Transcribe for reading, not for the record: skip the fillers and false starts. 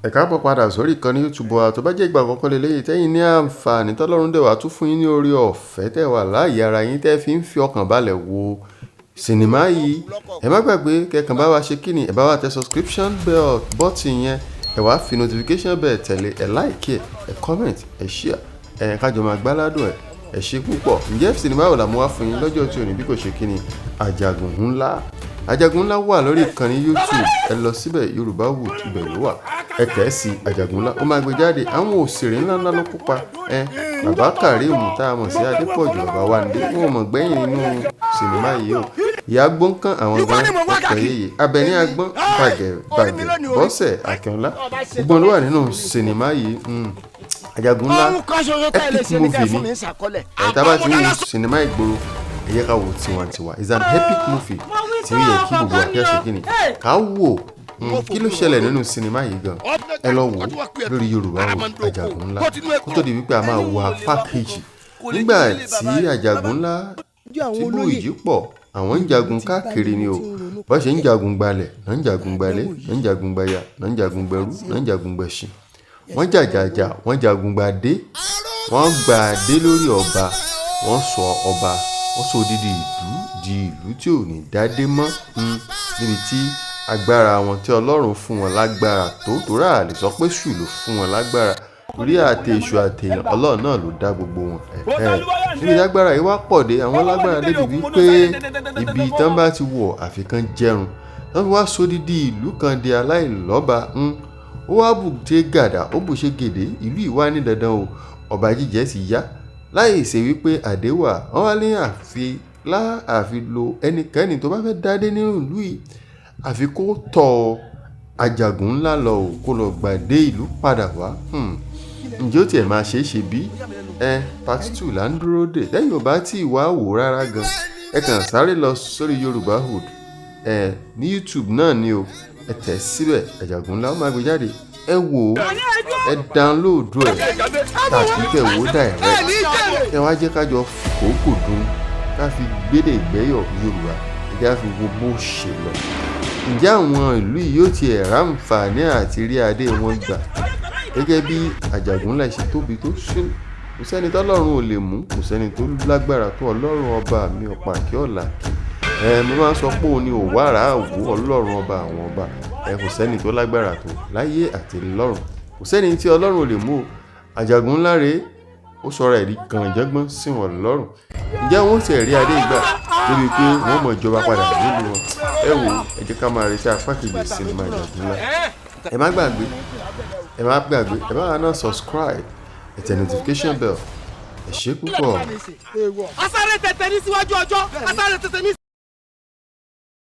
Ẹ káàbọ̀ padà sórí ìkànnì YouTube wa tó bá jẹ́ ìgbà àkọ́kọ́ lélẹ́yìí tẹ́yìn ní àǹfààní tọ́lọ́run dẹ̀ wá tún fún yín ní orí ọ̀fẹ́ tẹ́ wà láàyè ara yín tẹ́ fi ń fi ọkàn balẹ̀ wo sinimá yìí. Ẹ má gbàgbé kẹ́kàn bá wa ṣe kíni ẹ bá wa tẹ subscription bell button yẹn ẹ wá fi notification bell tẹ̀lé ẹ like ẹ comment ẹ share ẹ kájọ máa gbáládùn ẹ ṣe púpọ̀. Ǹjẹ́ sinimá wo la mú wá fún yín lọ́jọ́ tí ò ní bí kò ṣe kíni Ajagun Nla. Ajagun Nla wà lórí ìkànnì YouTube ẹ lọ síbẹ̀ Yorùbá Wood ibẹ̀ ló wà ẹ tẹ̀ sí Ajagun Nla ó máa gbé jáde. Àwọn òṣèré ńláńlá ló kópa bàbá Karim tá a mọ̀ sí Adépọ̀jù bàbá Wande wọn mọ̀ gbẹ́yìn nínú sinimá yìí o. Ìyá gbọ́nkán àwọn gan ọ̀pọ̀ yeye Abeni Agbọn Baba Bose Akinola gbogbo ló wà nínú sinimá yìí. Ajagun Nla epic movie ni tá bá ti ń wo sinimá ìgboro ẹ yẹ ká wo tiwantiwa is an epic movie tí ó yẹ kí gbogbo akẹ́ṣe kí ni ká wò kí ló ṣẹlẹ̀ nínú sinimá yìí gan ẹ lọ wò lórí Yorùbá Wood Ajagun Nla kó tó di wípé a máa wo apá kejì nígbà tí Ajagun Nla tí bú ìjì pọ̀ àwọn ń jagun káàkiri ni o bó ṣe ń jagun gbalẹ̀ náà ń jagun gbalẹ̀ náà ń jagun gbaya náà ń jagun gbẹrú náà ń jagun gbẹṣin wọ́n jàjàjà wọ́n jagun gbadé wọ́n gbadé lórí ọba wọ́n sọ ọba wọ́n sọ odidi ìlú di ìlú tí ò ní dádé mọ́ níbi tí agbára wọn tí Ọlọ́run fún wọn lágbára tó rà lè sọ pé ṣù ló fún wọn lágbára orí àti èṣù àtèèyàn Ọlọ́run náà ló dá gbogbo wọn níbi lágbára yìí wá pọ̀ dé àwọn lágbára débi wípé ibi tán bá ti wọ̀ àfikán jẹrun wọ́n fi wá sọ odidi ìlú kan di aláìlọ́ba ó wá bùté gàdà ó bùṣe gèdè ìlú ìwá ní dandan o ọba jíjẹ sì yá láì ṣe wípé àdéwà wọn wá ní àfi lo ẹnikẹ́ni tó bá fẹ́ dádé nínú ìlú yìí àfi kó tọ̀ Ajagun Nla lọ ò kó lọ gbàdé ìlú padà wá. Ǹjẹ́ ó tiẹ̀ máa ṣe é ṣe bí part 2 là ń dúró dè lẹ́yìn ò bá tí ì wá wò rárá gan ẹ kàn sáré lọ sórí Yorùbá Wood ní YouTube náà ni o ẹ tẹ̀ síbẹ̀ Ajagun Nla ó máa gbé jáde ẹ wò ó ẹ download ẹ tàbí kẹ wò ó direct ẹ wá jẹ́ kájọ fòókò dùn ká fi gbédè ìgbẹ́yọ̀ Yorùbá ẹ já fi wo bó ṣe lọ. Ǹjẹ́ àwọn ìlú yìí yóò tiẹ̀ ráǹfààní àti rí adé wọn gbà gẹ́gẹ́ bí Ajagun Nla ṣe tóbi tó ṣe kò sẹ́ni tọ́lọ́run ò lè mú kò sẹ́ni tó lágbára tó Ọlọ́run ọba mi ọ̀pá kí ọ̀la kí mo máa ń sọ pé òun ni òwárà àwò Ọlọ́run ọba àwọn ọba kò sẹ́ni tó lágbára tó láyé àti lọ́run kò sẹ́ni tí Ọlọ́run ò lè mú o. Ajagun Nla rèé ó sọ̀rọ̀ ẹ̀rí kànjẹ́gbọ́n sí wọn lọ́rùn. Ǹjẹ́ wọ́n ti rí adé ìgbà débi pé wọ́n mọ̀ ìjọba padà nílùú wọn. Ẹ wò ẹ jẹ́ ká máa retí apá kejì sinimá Ajagun Nla. Ẹ má gbàgbé ẹ bá wa náà subscribe ẹ tẹ notification bell ẹ ṣé púpọ̀. asáré tètè ní síwájú ọjọ́ asáré tètè ní